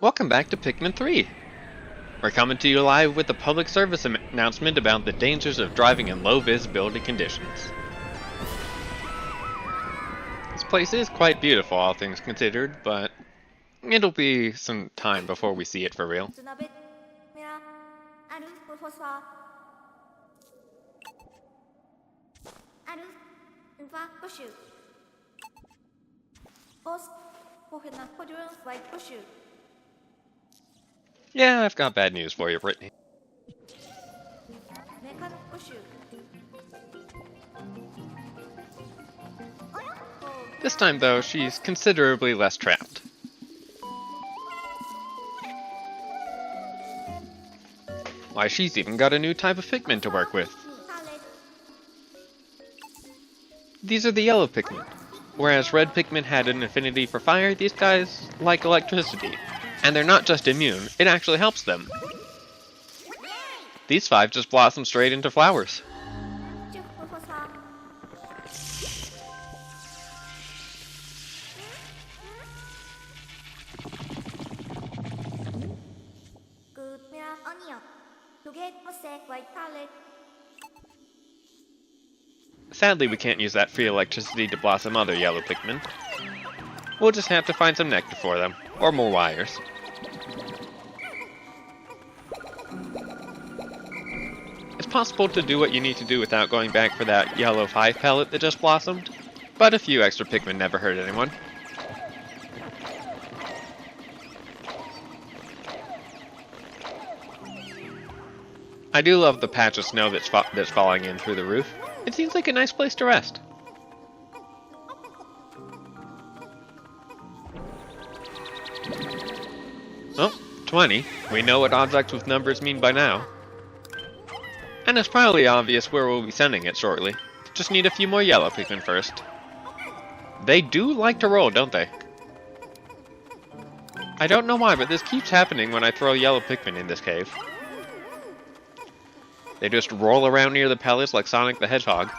Welcome back to Pikmin 3! We're coming to you live with a public service announcement about the dangers of driving in low visibility conditions. This place is quite beautiful, all things considered, but it'll be some time before we see it for real. Yeah, I've got bad news for you, Brittany. This time, though, she's considerably less trapped. Why, she's even got a new type of Pikmin to work with. These are the yellow Pikmin. Whereas red Pikmin had an affinity for fire, these guys like electricity. And they're not just immune, it actually helps them. These 5 just blossom straight into flowers. Sadly, we can't use that free electricity to blossom other yellow Pikmin. We'll just have to find some nectar for them, or more wires. It's possible to do what you need to do without going back for that yellow 5 pellet that just blossomed, but a few extra Pikmin never hurt anyone. I do love the patch of snow that's falling in through the roof. It seems like a nice place to rest. Oh, 20. We know what objects with numbers mean by now. And it's probably obvious where we'll be sending it shortly. Just need a few more yellow Pikmin first. They do like to roll, don't they? I don't know why, but this keeps happening when I throw yellow Pikmin in this cave. They just roll around near the pellets like Sonic the Hedgehog.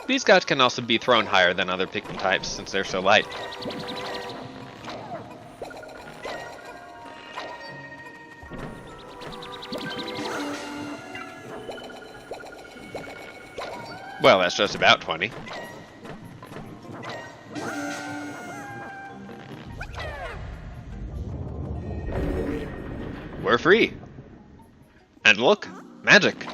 These guys can also be thrown higher than other Pikmin types since they're so light. Well, that's just about 20. We're free! And look! Magic!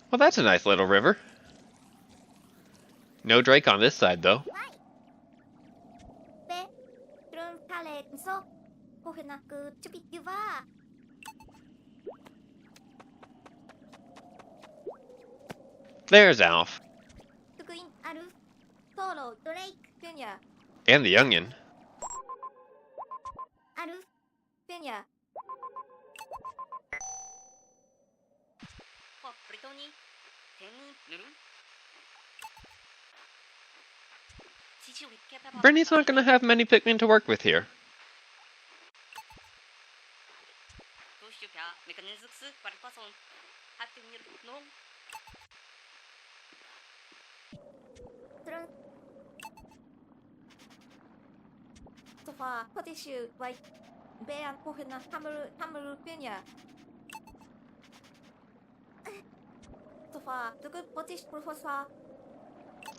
Well, that's a nice little river. No Drake on this side, though. There's Alf. And the onion. Brittany's not going to have many Pikmin to work with here.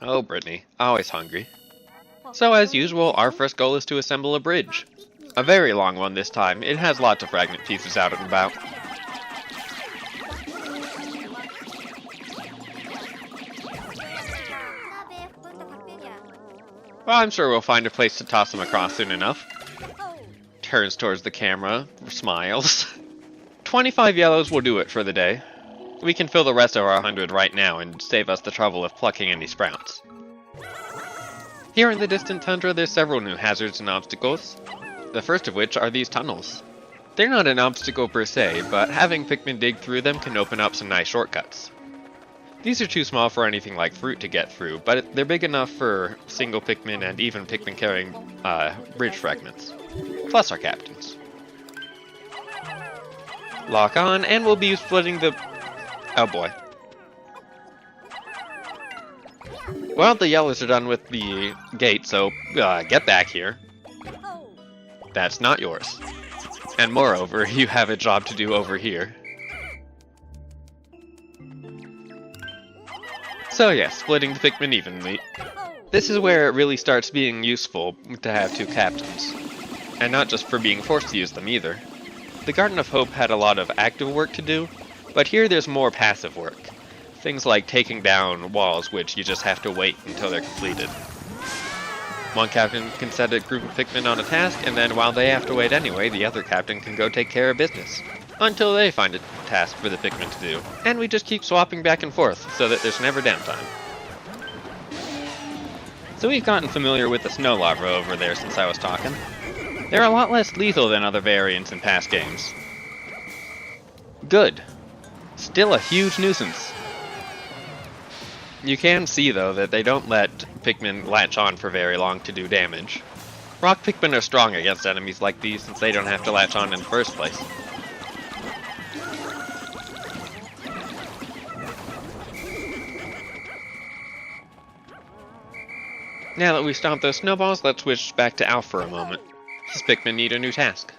Oh, Brittany, always hungry. So as usual, our first goal is to assemble a bridge. A very long one this time. It has lots of fragment pieces out and about. Well, I'm sure we'll find a place to toss them across soon enough. Turns towards the camera, smiles. 25 yellows will do it for the day. We can fill the rest of our 100 right now and save us the trouble of plucking any sprouts. Here in the Distant Tundra, there's several new hazards and obstacles. The first of which are these tunnels. They're not an obstacle per se, but having Pikmin dig through them can open up some nice shortcuts. These are too small for anything like fruit to get through, but they're big enough for single Pikmin and even Pikmin carrying bridge fragments. Plus our captains. Lock on, and we'll be splitting the Oh boy. Well, the yellows are done with the gate, so get back here. That's not yours. And moreover, you have a job to do over here. So yeah, splitting the Pikmin evenly. This is where it really starts being useful to have two captains. And not just for being forced to use them either. The Garden of Hope had a lot of active work to do, but here there's more passive work. Things like taking down walls, which you just have to wait until they're completed. One captain can set a group of Pikmin on a task, and then while they have to wait anyway, the other captain can go take care of business. Until they find a task for the Pikmin to do. And we just keep swapping back and forth, so that there's never downtime. So we've gotten familiar with the snow larvae over there since I was talking. They're a lot less lethal than other variants in past games. Good. Still a huge nuisance. You can see, though, that they don't let Pikmin latch on for very long to do damage. Rock Pikmin are strong against enemies like these since they don't have to latch on in the first place. Now that we've stomped those snowballs, let's switch back to Alf for a moment. His Pikmin need a new task.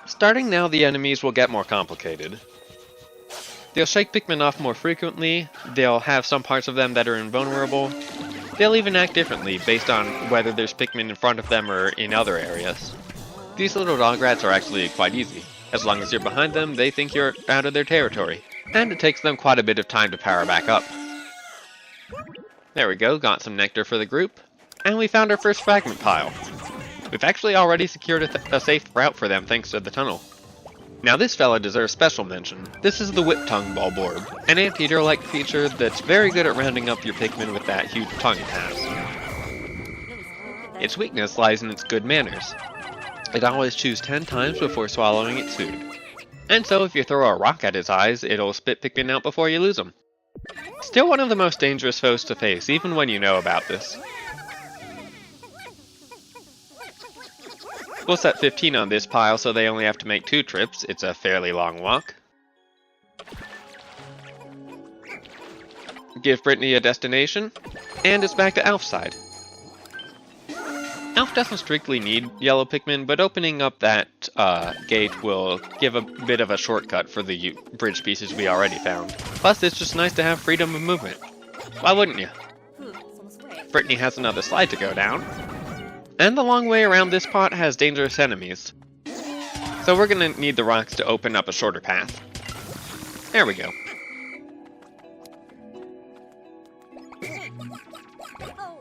Starting now, the enemies will get more complicated. They'll shake Pikmin off more frequently, they'll have some parts of them that are invulnerable, they'll even act differently based on whether there's Pikmin in front of them or in other areas. These little dog rats are actually quite easy. As long as you're behind them, they think you're out of their territory, and it takes them quite a bit of time to power back up. There we go, got some nectar for the group, and we found our first fragment pile. We've actually already secured a safe route for them thanks to the tunnel. Now this fella deserves special mention. This is the Whip Tongue Bulborb, an anteater-like feature that's very good at rounding up your Pikmin with that huge tongue it has. Its weakness lies in its good manners. It always chews 10 times before swallowing its food. And so if you throw a rock at its eyes, it'll spit Pikmin out before you lose them. Still one of the most dangerous foes to face, even when you know about this. We'll set 15 on this pile so they only have to make 2 trips. It's a fairly long walk. Give Brittany a destination, and it's back to Alf's side. Alf doesn't strictly need yellow Pikmin, but opening up that gate will give a bit of a shortcut for the bridge pieces we already found. Plus, it's just nice to have freedom of movement. Why wouldn't you? Brittany has another slide to go down. And the long way around this pot has dangerous enemies. So we're gonna need the rocks to open up a shorter path. There we go.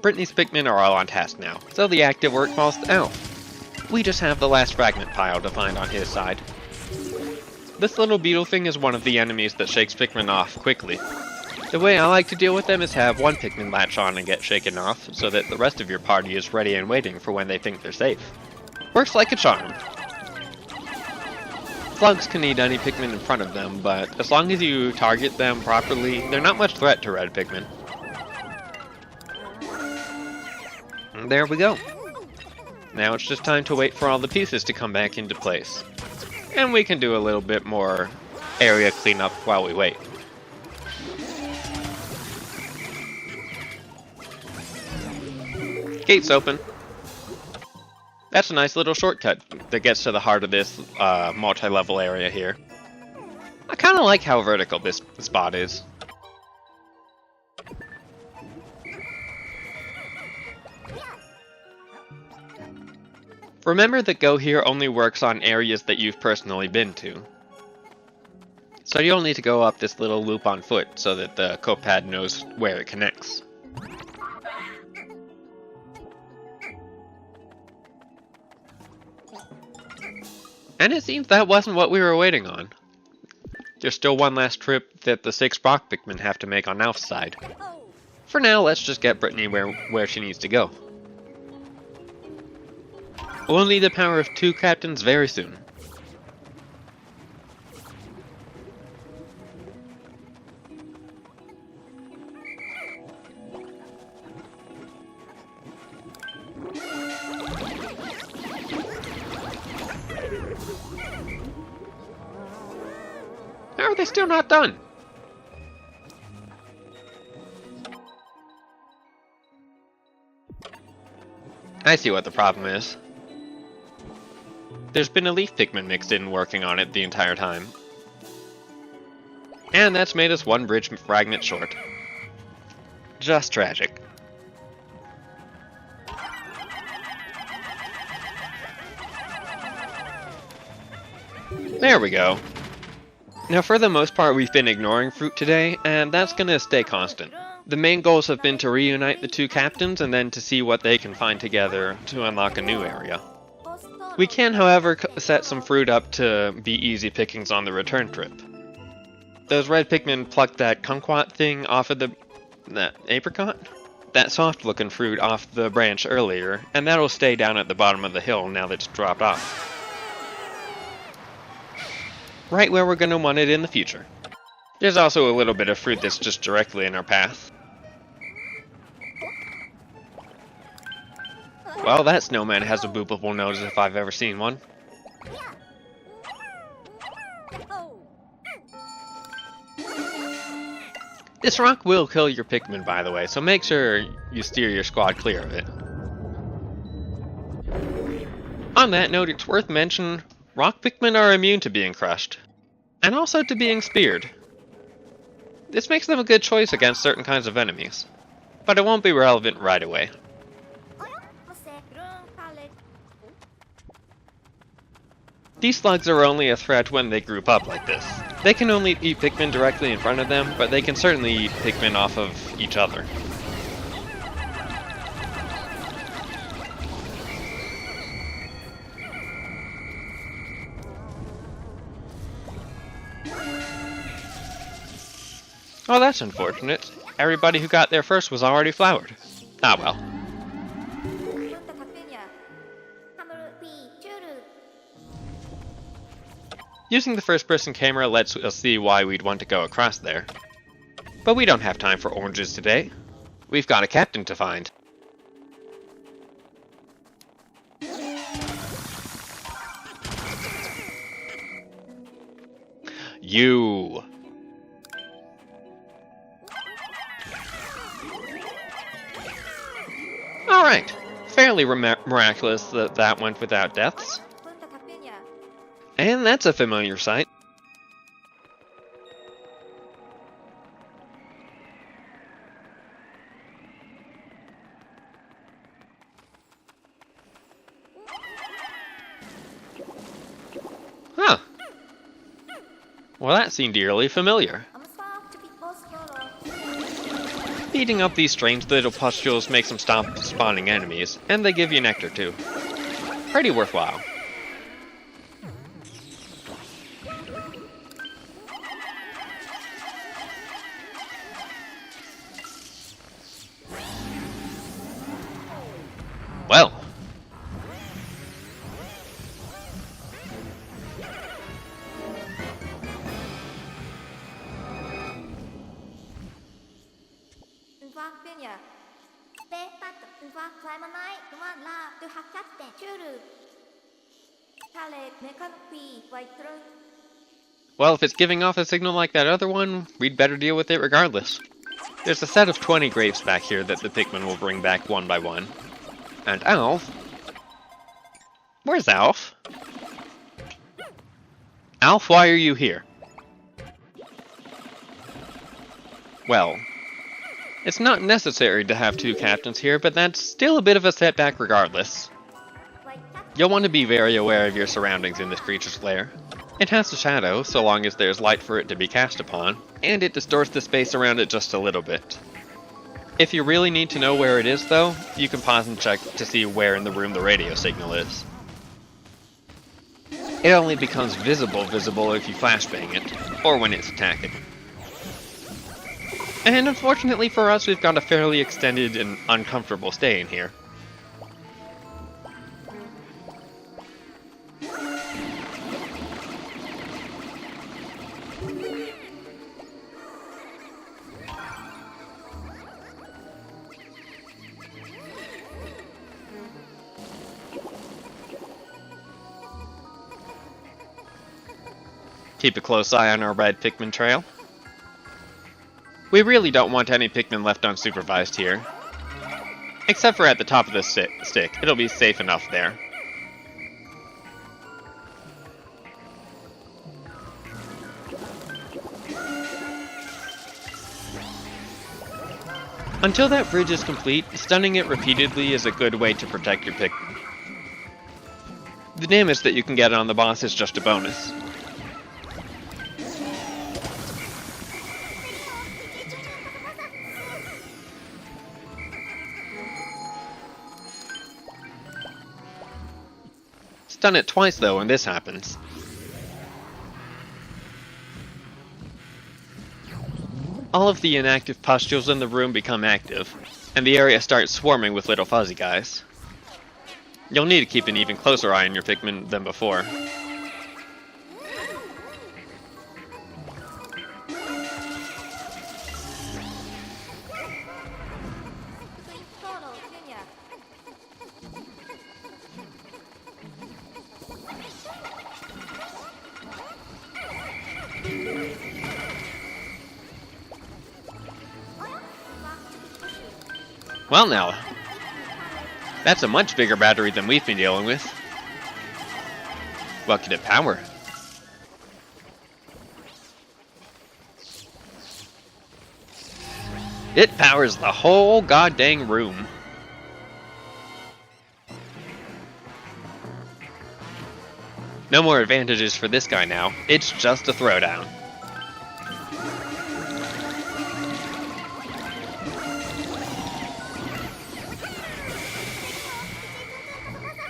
Brittany's Pikmin are all on task now, so the active work falls to Alf. We just have the last fragment pile to find on his side. This little beetle thing is one of the enemies that shakes Pikmin off quickly. The way I like to deal with them is have one Pikmin latch on and get shaken off, so that the rest of your party is ready and waiting for when they think they're safe. Works like a charm. Slugs can eat any Pikmin in front of them, but as long as you target them properly, they're not much threat to red Pikmin. And there we go. Now it's just time to wait for all the pieces to come back into place. And we can do a little bit more area cleanup while we wait. Gates open. That's a nice little shortcut that gets to the heart of this multi-level area here. I kind of like how vertical this spot is. Remember that Go Here only works on areas that you've personally been to. So you'll need to go up this little loop on foot so that the copad knows where it connects. And it seems that wasn't what we were waiting on. There's still one last trip that the 6 rock Pikmin have to make on Alf's side. For now, let's just get Brittany where she needs to go. We'll need the power of 2 captains very soon. are they still not done? I see what the problem is. There's been a leaf Pikmin mixed in working on it the entire time. And that's made us one bridge fragment short. Just tragic. There we go. Now for the most part we've been ignoring fruit today, and that's gonna stay constant. The main goals have been to reunite the two captains and then to see what they can find together to unlock a new area. We can, however, set some fruit up to be easy pickings on the return trip. Those red Pikmin plucked that kumquat thing off of that apricot? That soft looking fruit off the branch earlier, and that'll stay down at the bottom of the hill now that it's dropped off. Right where we're going to want it in the future. There's also a little bit of fruit that's just directly in our path. Well, that snowman has a boopable nose if I've ever seen one. This rock will kill your Pikmin, by the way, so make sure you steer your squad clear of it. On that note, it's worth mentioning, rock Pikmin are immune to being crushed, and also to being speared. This makes them a good choice against certain kinds of enemies, but it won't be relevant right away. These slugs are only a threat when they group up like this. They can only eat Pikmin directly in front of them, but they can certainly eat Pikmin off of each other. Oh, that's unfortunate. Everybody who got there first was already flowered. Ah well. Using the first-person camera lets us see why we'd want to go across there. But we don't have time for oranges today. We've got a captain to find. You. Alright. Fairly miraculous that that went without deaths. And that's a familiar sight. Huh. Well, that seemed eerily familiar. Beating up these strange little pustules makes them stop spawning enemies, and they give you nectar too. Pretty worthwhile. Well. Well, if it's giving off a signal like that other one, we'd better deal with it regardless. There's a set of 20 grapes back here that the Pikmin will bring back one by one. And Alf? Where's Alf? Alf, why are you here? Well, it's not necessary to have two captains here, but that's still a bit of a setback regardless. You'll want to be very aware of your surroundings in this creature's lair. It has a shadow, so long as there's light for it to be cast upon, and it distorts the space around it just a little bit. If you really need to know where it is, though, you can pause and check to see where in the room the radio signal is. It only becomes visible if you flashbang it, or when it's attacking. And unfortunately for us, we've got a fairly extended and uncomfortable stay in here. Keep a close eye on our red Pikmin trail. We really don't want any Pikmin left unsupervised here. Except for at the top of the stick. It'll be safe enough there. Until that bridge is complete, stunning it repeatedly is a good way to protect your Pikmin. The damage that you can get on the boss is just a bonus. Stun it twice though when this happens. All of the inactive pustules in the room become active, and the area starts swarming with little fuzzy guys. You'll need to keep an even closer eye on your Pikmin than before. Well now, that's a much bigger battery than we've been dealing with. What can it power? It powers the whole goddamn room. No more advantages for this guy now. It's just a throwdown.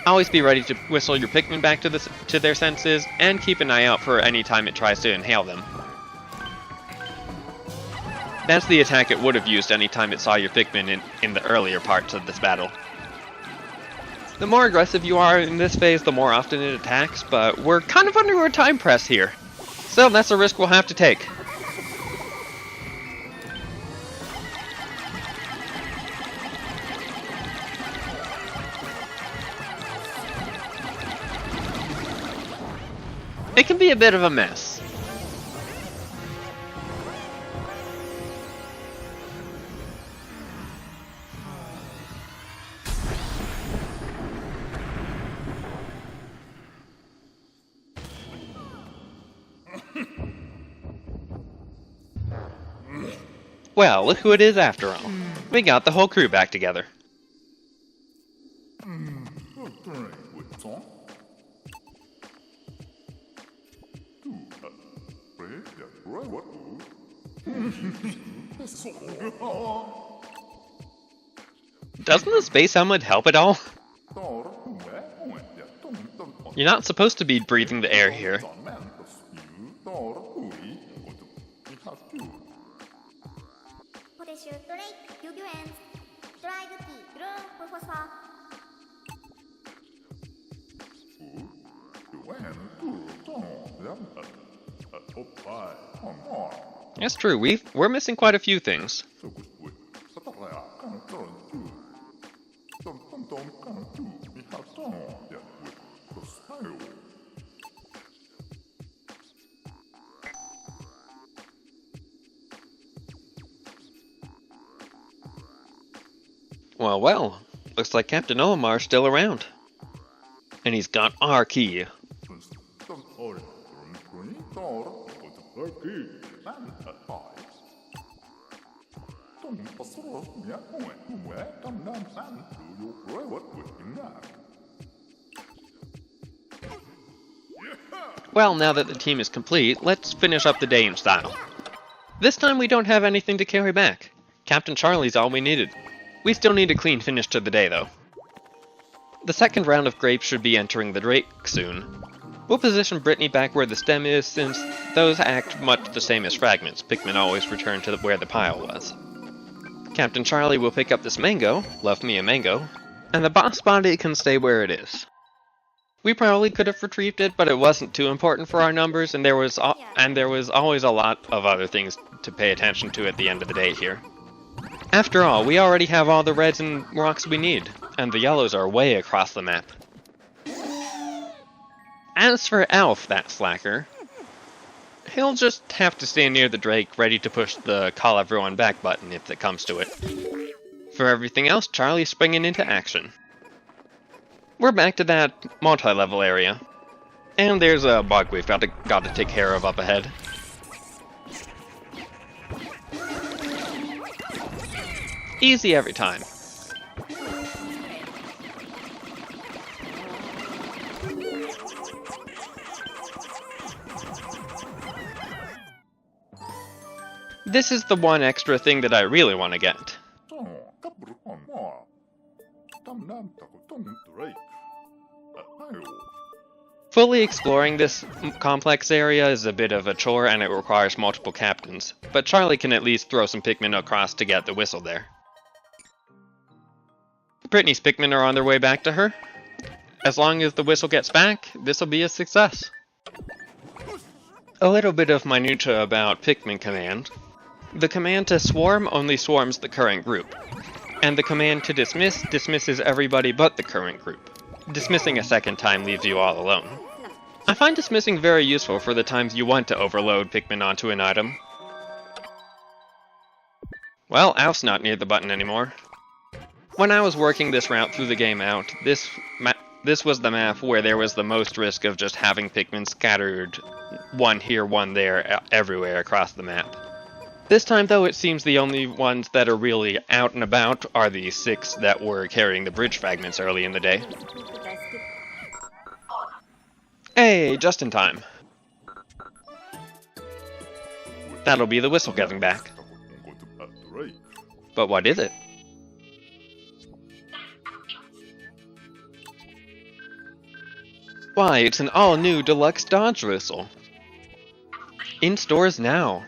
Always be ready to whistle your Pikmin back to their senses, and keep an eye out for any time it tries to inhale them. That's the attack it would have used any time it saw your Pikmin in the earlier parts of this battle. The more aggressive you are in this phase, the more often it attacks, but we're kind of under a time press here. So that's a risk we'll have to take. It can be a bit of a mess. Well, look who it is after all. We got the whole crew back together. Doesn't the space helmet help at all? You're not supposed to be breathing the air here. That's true, we're missing quite a few things. Well, looks like Captain Olimar's still around. And he's got our key. Well, now that the team is complete, let's finish up the day in style. This time we don't have anything to carry back. Captain Charlie's all we needed. We still need a clean finish to the day, though. The second round of grapes should be entering the Drake soon. We'll position Brittany back where the stem is, since those act much the same as fragments. Pikmin always return to where the pile was. Captain Charlie will pick up this mango, love me a mango, and the boss body can stay where it is. We probably could have retrieved it, but it wasn't too important for our numbers, and there was always a lot of other things to pay attention to at the end of the day here. After all, we already have all the reds and rocks we need, and the yellows are way across the map. As for Alf, that slacker, He'll just have to stand near the Drake, ready to push the call everyone back button if it comes to it. For everything else, Charlie's springing into action. We're back to that multi-level area. And there's a bug we've got to take care of up ahead. Easy every time. This is the one extra thing that I really want to get. Fully exploring this complex area is a bit of a chore and it requires multiple captains, but Charlie can at least throw some Pikmin across to get the whistle there. Brittany's Pikmin are on their way back to her. As long as the whistle gets back, this'll be a success. A little bit of minutia about Pikmin command. The command to swarm only swarms the current group, and the command to dismiss dismisses everybody but the current group. Dismissing a second time leaves you all alone. I find dismissing very useful for the times you want to overload Pikmin onto an item. Well, Alf's not near the button anymore. When I was working this route through the game out, this was the map where there was the most risk of just having Pikmin scattered one here, one there, everywhere across the map. This time though, it seems the only ones that are really out and about are the 6 that were carrying the bridge fragments early in the day. Hey, just in time. That'll be the whistle getting back. But what is it? Why, it's an all-new Deluxe Dodge whistle. In stores now.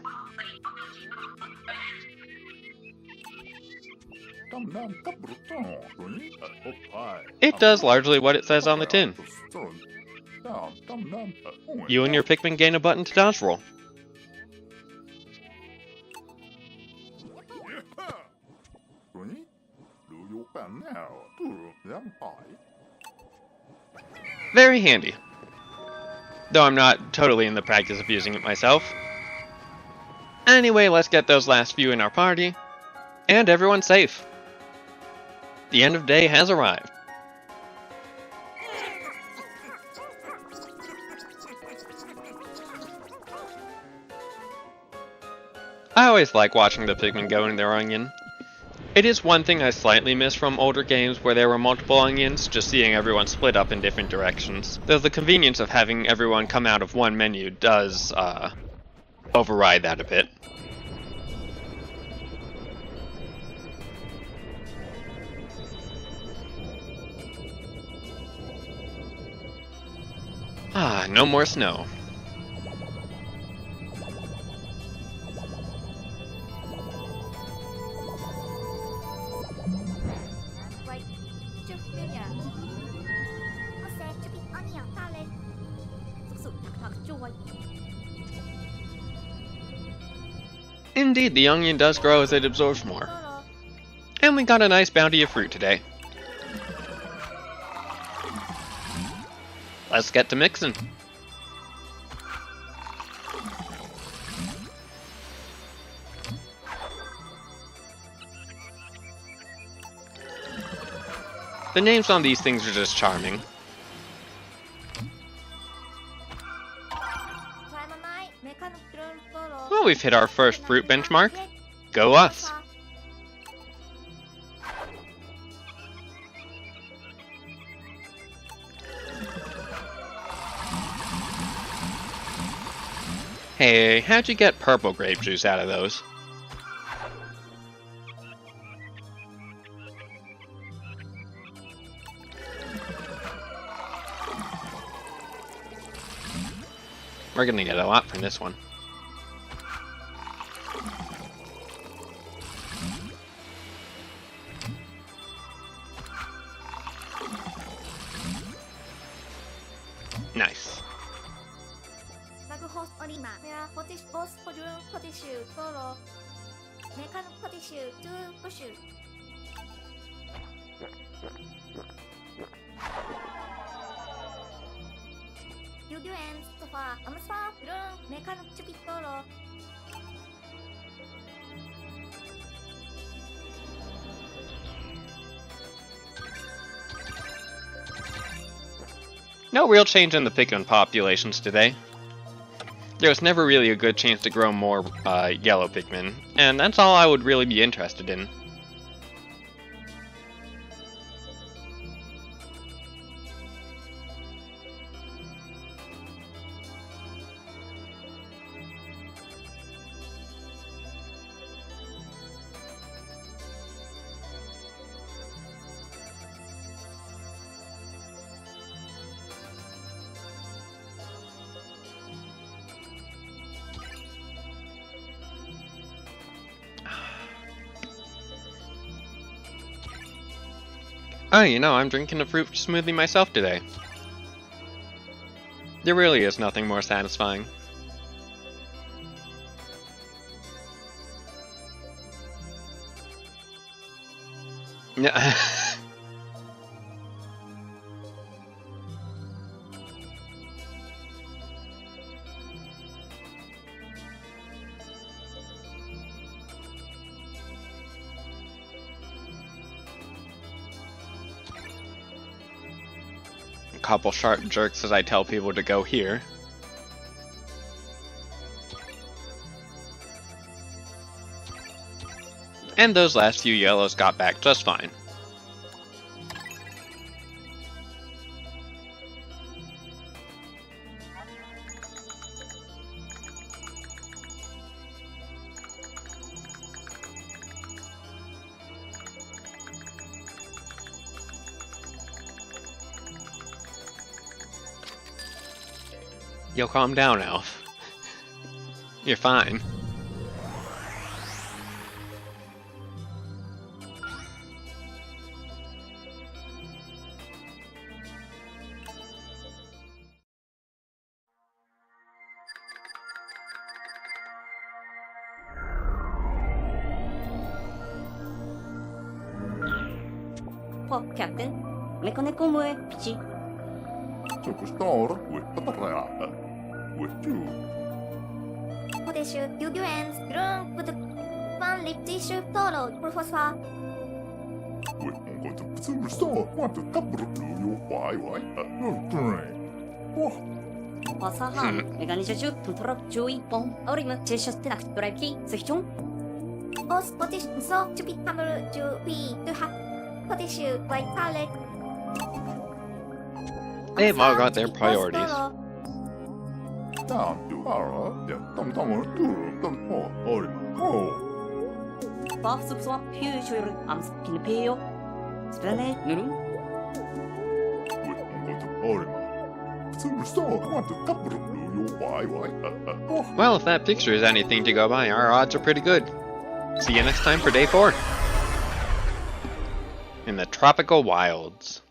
It does largely what it says on the tin. You and your Pikmin gain a button to dodge roll. Very handy. Though I'm not totally in the practice of using it myself. Anyway, let's get those last few in our party. And everyone's safe. The end of day has arrived. I always like watching the Pikmin go in their onion. It is one thing I slightly miss from older games where there were multiple onions, just seeing everyone split up in different directions. Though the convenience of having everyone come out of one menu does, override that a bit. Ah, no more snow. Indeed, the onion does grow as it absorbs more. And we got a nice bounty of fruit today. Let's get to mixing. The names on these things are just charming. Well, we've hit our first fruit benchmark. Go us! Hey, how'd you get purple grape juice out of those? We're gonna get a lot from this one. Nice. No real change in the Pikmin populations today. There was never really a good chance to grow more yellow Pikmin, and that's all I would really be interested in. Oh, you know, I'm drinking a fruit smoothie myself today. There really is nothing more satisfying. Yeah. Couple sharp jerks as I tell people to go here. And those last few yellows got back just fine. Yo, calm down, Elf. You're fine. Captain, neko moe pichi. Superstar with Patrara. With you. Podeshu, Yuguens, Grun, with the Fan Lip Tissue, Toro, Professor. With Uncle to Superstar, want to couple of you, why, no train. Oh, Wasahan, Meganishu, Tuntorop, Joey, Bong, Orima, Cheshire, Drive, Section. Os Potish, so to be hammer to be to have Podeshu, like Palette. They've all got their priorities. down to Ara, Tom oh. Bob swap future, I'm skin pale. Spell Nuru. With Uncle to Orima. Superstar, want to couple of you, why, oh. Well, if that picture is anything to go by, our odds are pretty good. See you next time for day 4. In the tropical wilds.